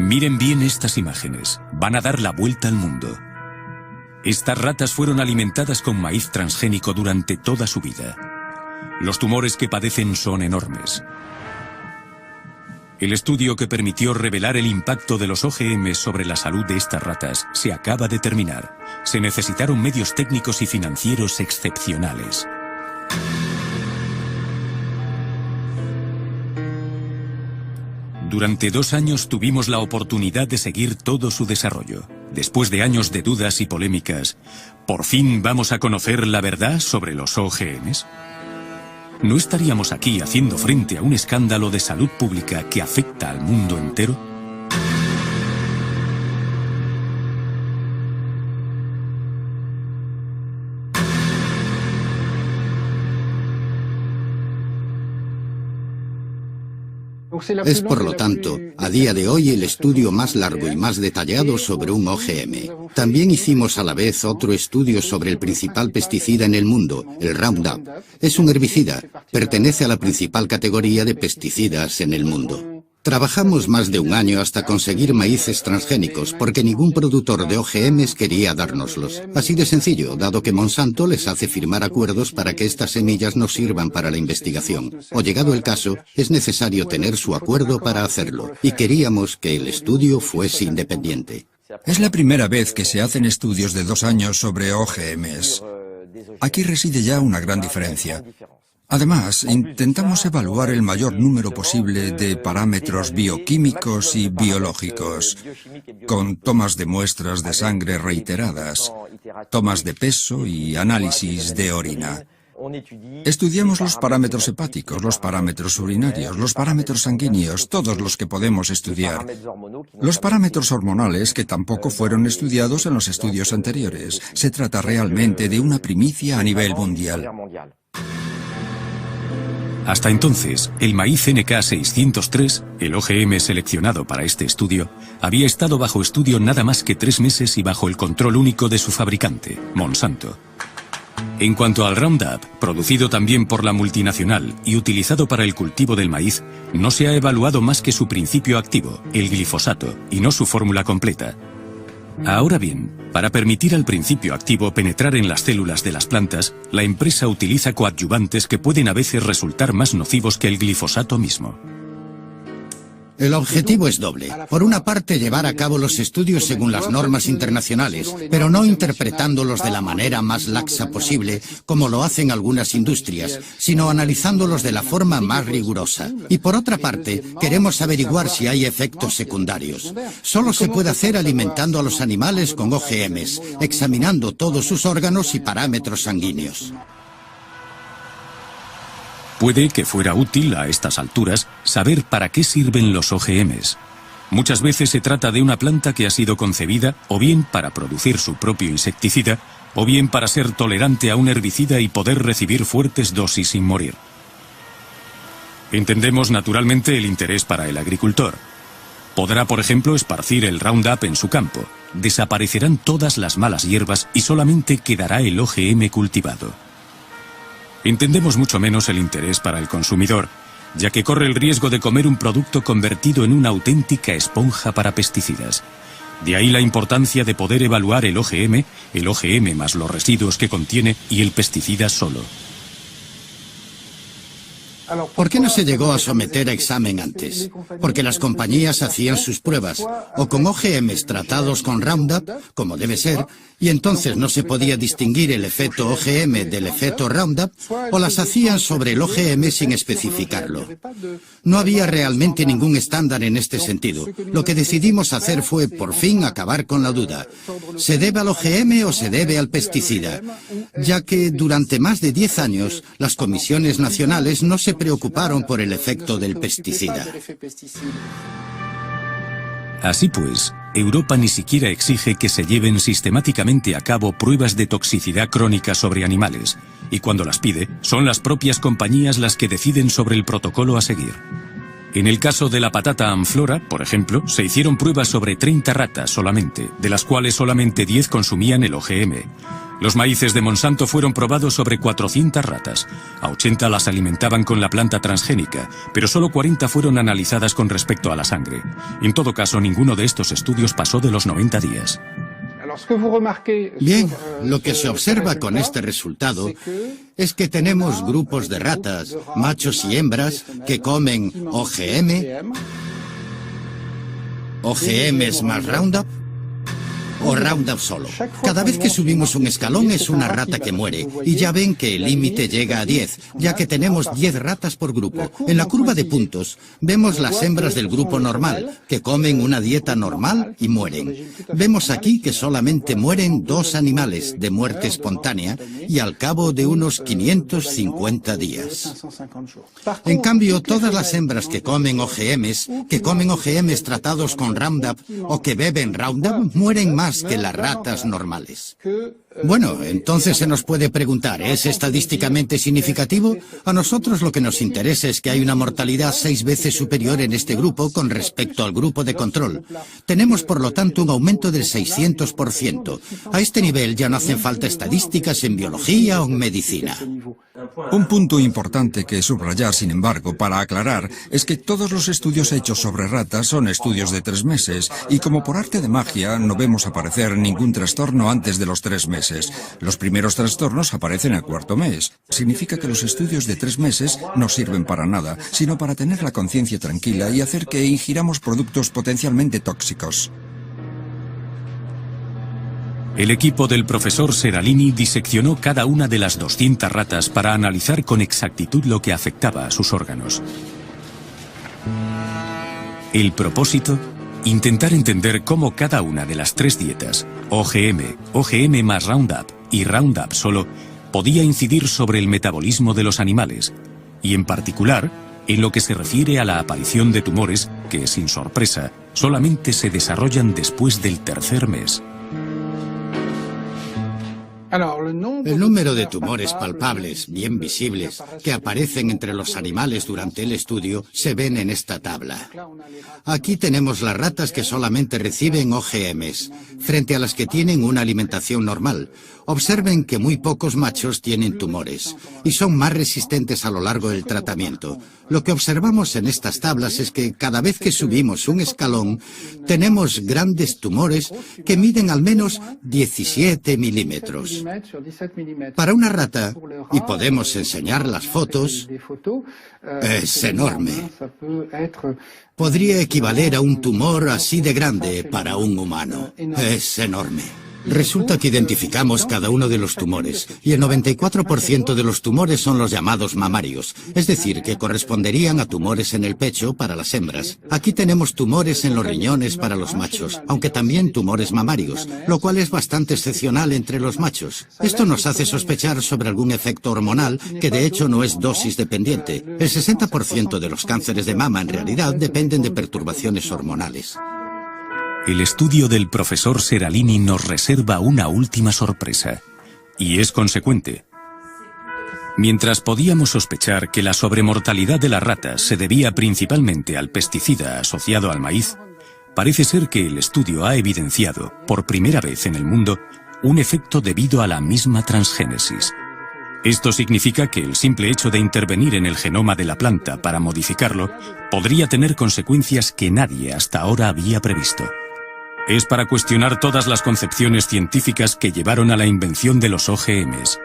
Miren bien estas imágenes. Van a dar la vuelta al mundo. Estas ratas fueron alimentadas con maíz transgénico durante toda su vida. Los tumores que padecen son enormes. El estudio que permitió revelar el impacto de los OGM sobre la salud de estas ratas se acaba de terminar. Se necesitaron medios técnicos y financieros excepcionales. Durante 2 años tuvimos la oportunidad de seguir todo su desarrollo. Después de años de dudas y polémicas, ¿por fin vamos a conocer la verdad sobre los OGMs? ¿No estaríamos aquí haciendo frente a un escándalo de salud pública que afecta al mundo entero? Es, por lo tanto, a día de hoy el estudio más largo y más detallado sobre un OGM. También hicimos a la vez otro estudio sobre el principal pesticida en el mundo, el Roundup. Es un herbicida, pertenece a la principal categoría de pesticidas en el mundo. Trabajamos más de 1 año hasta conseguir maíces transgénicos, porque ningún productor de OGMs quería dárnoslos. Así de sencillo, dado que Monsanto les hace firmar acuerdos para que estas semillas no sirvan para la investigación. O llegado el caso, es necesario tener su acuerdo para hacerlo, y queríamos que el estudio fuese independiente. Es la primera vez que se hacen estudios de 2 años sobre OGMs. Aquí reside ya una gran diferencia. Además, intentamos evaluar el mayor número posible de parámetros bioquímicos y biológicos, con tomas de muestras de sangre reiteradas, tomas de peso y análisis de orina. Estudiamos los parámetros hepáticos, los parámetros urinarios, los parámetros sanguíneos, todos los que podemos estudiar. Los parámetros hormonales que tampoco fueron estudiados en los estudios anteriores. Se trata realmente de una primicia a nivel mundial. Hasta entonces, el maíz NK603, el OGM seleccionado para este estudio, había estado bajo estudio nada más que 3 meses y bajo el control único de su fabricante, Monsanto. En cuanto al Roundup, producido también por la multinacional y utilizado para el cultivo del maíz, no se ha evaluado más que su principio activo, el glifosato, y no su fórmula completa. Ahora bien, para permitir al principio activo penetrar en las células de las plantas, la empresa utiliza coadyuvantes que pueden a veces resultar más nocivos que el glifosato mismo. El objetivo es doble. Por una parte, llevar a cabo los estudios según las normas internacionales, pero no interpretándolos de la manera más laxa posible, como lo hacen algunas industrias, sino analizándolos de la forma más rigurosa. Y por otra parte, queremos averiguar si hay efectos secundarios. Solo se puede hacer alimentando a los animales con OGMs, examinando todos sus órganos y parámetros sanguíneos. Puede que fuera útil a estas alturas saber para qué sirven los OGMs. Muchas veces se trata de una planta que ha sido concebida o bien para producir su propio insecticida o bien para ser tolerante a un herbicida y poder recibir fuertes dosis sin morir. Entendemos naturalmente el interés para el agricultor. Podrá, por ejemplo, esparcir el Roundup en su campo. Desaparecerán todas las malas hierbas y solamente quedará el OGM cultivado. Entendemos mucho menos el interés para el consumidor, ya que corre el riesgo de comer un producto convertido en una auténtica esponja para pesticidas. De ahí la importancia de poder evaluar el OGM más los residuos que contiene y el pesticida solo. ¿Por qué no se llegó a someter a examen antes? Porque las compañías hacían sus pruebas, o con OGMs tratados con Roundup, como debe ser, y entonces no se podía distinguir el efecto OGM del efecto Roundup, o las hacían sobre el OGM sin especificarlo. No había realmente ningún estándar en este sentido. Lo que decidimos hacer fue, por fin, acabar con la duda. ¿Se debe al OGM o se debe al pesticida? Ya que durante más de 10 años, las comisiones nacionales no se preocuparon por el efecto del pesticida. Así pues, Europa ni siquiera exige que se lleven sistemáticamente a cabo pruebas de toxicidad crónica sobre animales, y cuando las pide, son las propias compañías las que deciden sobre el protocolo a seguir. En el caso de la patata Amflora, por ejemplo, se hicieron pruebas sobre 30 ratas solamente, de las cuales solamente 10 consumían el OGM. Los maíces de Monsanto fueron probados sobre 400 ratas. A 80 las alimentaban con la planta transgénica, pero solo 40 fueron analizadas con respecto a la sangre. En todo caso, ninguno de estos estudios pasó de los 90 días. Bien, lo que se observa con este resultado es que tenemos grupos de ratas, machos y hembras, que comen OGM, OGMs más Roundup, o Roundup solo. Cada vez que subimos un escalón es una rata que muere, y ya ven que el límite llega a 10, ya que tenemos 10 ratas por grupo. En la curva de puntos vemos las hembras del grupo normal, que comen una dieta normal y mueren. Vemos aquí que solamente mueren 2 animales de muerte espontánea y al cabo de unos 550 días. En cambio, todas las hembras que comen OGMs tratados con Roundup o que beben Roundup, mueren más que las ratas normales. Bueno, entonces se nos puede preguntar, ¿es estadísticamente significativo? A nosotros lo que nos interesa es que hay una mortalidad 6 veces superior en este grupo con respecto al grupo de control. Tenemos, por lo tanto, un aumento del 600%. A este nivel ya no hacen falta estadísticas en biología o en medicina. Un punto importante que subrayar, sin embargo, para aclarar, es que todos los estudios hechos sobre ratas son estudios de 3 meses, y como por arte de magia no vemos aparecer ningún trastorno antes de los 3 meses. Los primeros trastornos aparecen al 4.º mes. Significa que los estudios de 3 meses no sirven para nada, sino para tener la conciencia tranquila y hacer que ingiramos productos potencialmente tóxicos. El equipo del profesor Seralini diseccionó cada una de las 200 ratas para analizar con exactitud lo que afectaba a sus órganos. El propósito: intentar entender cómo cada una de las 3 dietas, OGM, OGM más Roundup y Roundup solo, podía incidir sobre el metabolismo de los animales, y en particular, en lo que se refiere a la aparición de tumores que, sin sorpresa, solamente se desarrollan después del 3.er mes. El número de tumores palpables, bien visibles, que aparecen entre los animales durante el estudio, se ven en esta tabla. Aquí tenemos las ratas que solamente reciben OGMs, frente a las que tienen una alimentación normal. Observen que muy pocos machos tienen tumores, y son más resistentes a lo largo del tratamiento. Lo que observamos en estas tablas es que cada vez que subimos un escalón, tenemos grandes tumores que miden al menos 17 milímetros. Para una rata, y podemos enseñar las fotos, es enorme. Podría equivaler a un tumor así de grande para un humano. Es enorme. Resulta que identificamos cada uno de los tumores, y el 94% de los tumores son los llamados mamarios, es decir, que corresponderían a tumores en el pecho para las hembras. Aquí tenemos tumores en los riñones para los machos, aunque también tumores mamarios, lo cual es bastante excepcional entre los machos. Esto nos hace sospechar sobre algún efecto hormonal, que de hecho no es dosis dependiente. El 60% de los cánceres de mama en realidad dependen de perturbaciones hormonales. El estudio del profesor Seralini nos reserva una última sorpresa, y es consecuente. Mientras podíamos sospechar que la sobremortalidad de las ratas se debía principalmente al pesticida asociado al maíz, parece ser que el estudio ha evidenciado, por primera vez en el mundo, un efecto debido a la misma transgénesis. Esto significa que el simple hecho de intervenir en el genoma de la planta para modificarlo podría tener consecuencias que nadie hasta ahora había previsto. Es para cuestionar todas las concepciones científicas que llevaron a la invención de los OGMs.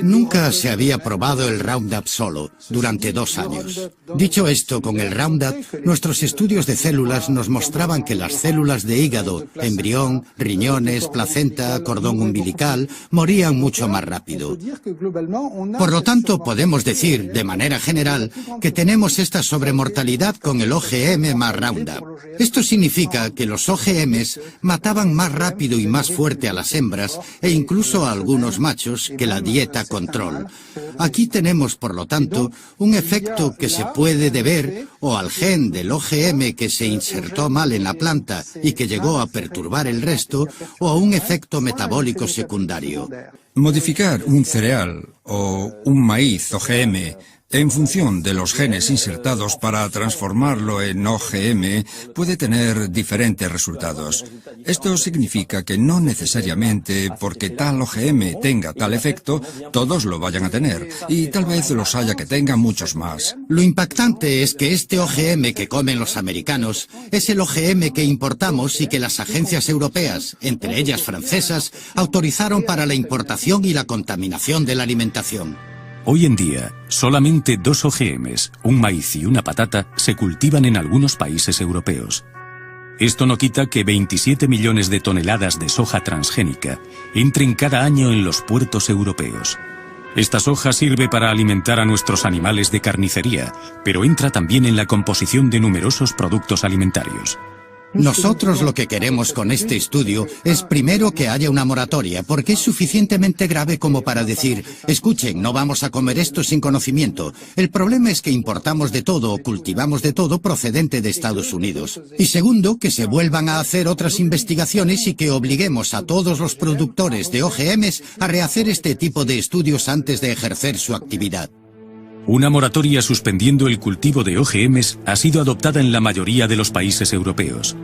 Nunca se había probado el Roundup solo, durante 2 años. Dicho esto, con el Roundup, nuestros estudios de células nos mostraban que las células de hígado, embrión, riñones, placenta, cordón umbilical, morían mucho más rápido. Por lo tanto, podemos decir, de manera general, que tenemos esta sobremortalidad con el OGM más Roundup. Esto significa que los OGMs mataban más rápido y más fuerte a las hembras e incluso a algunos machos que la dieta control. Aquí tenemos, por lo tanto, un efecto que se puede deber o al gen del OGM que se insertó mal en la planta y que llegó a perturbar el resto, o a un efecto metabólico secundario. Modificar un cereal o un maíz OGM en función de los genes insertados para transformarlo en OGM, puede tener diferentes resultados. Esto significa que no necesariamente porque tal OGM tenga tal efecto, todos lo vayan a tener, y tal vez los haya que tengan muchos más. Lo impactante es que este OGM que comen los americanos es el OGM que importamos y que las agencias europeas, entre ellas francesas, autorizaron para la importación y la contaminación de la alimentación. Hoy en día, solamente 2 OGMs, un maíz y una patata, se cultivan en algunos países europeos. Esto no quita que 27 millones de toneladas de soja transgénica entren cada año en los puertos europeos. Esta soja sirve para alimentar a nuestros animales de carnicería, pero entra también en la composición de numerosos productos alimentarios. Nosotros lo que queremos con este estudio es primero que haya una moratoria, porque es suficientemente grave como para decir, escuchen, no vamos a comer esto sin conocimiento. El problema es que importamos de todo o cultivamos de todo procedente de Estados Unidos. Y segundo, que se vuelvan a hacer otras investigaciones y que obliguemos a todos los productores de OGMs a rehacer este tipo de estudios antes de ejercer su actividad. Una moratoria suspendiendo el cultivo de OGMs ha sido adoptada en la mayoría de los países europeos.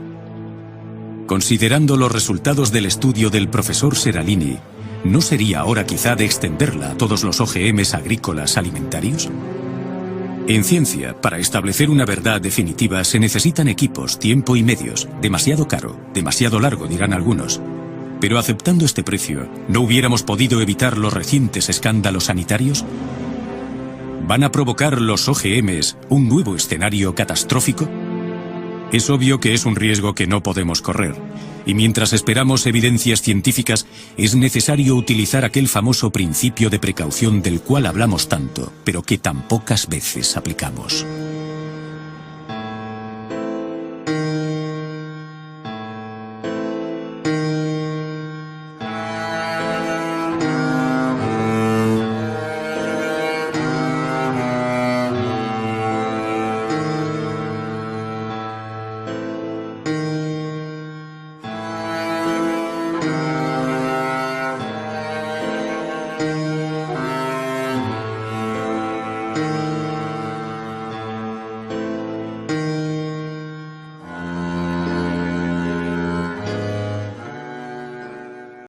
Considerando los resultados del estudio del profesor Seralini, ¿no sería hora quizá de extenderla a todos los OGMs agrícolas alimentarios? En ciencia, para establecer una verdad definitiva se necesitan equipos, tiempo y medios. Demasiado caro, demasiado largo, dirán algunos. Pero aceptando este precio, ¿no hubiéramos podido evitar los recientes escándalos sanitarios? ¿Van a provocar los OGMs un nuevo escenario catastrófico? Es obvio que es un riesgo que no podemos correr, y mientras esperamos evidencias científicas, es necesario utilizar aquel famoso principio de precaución del cual hablamos tanto, pero que tan pocas veces aplicamos.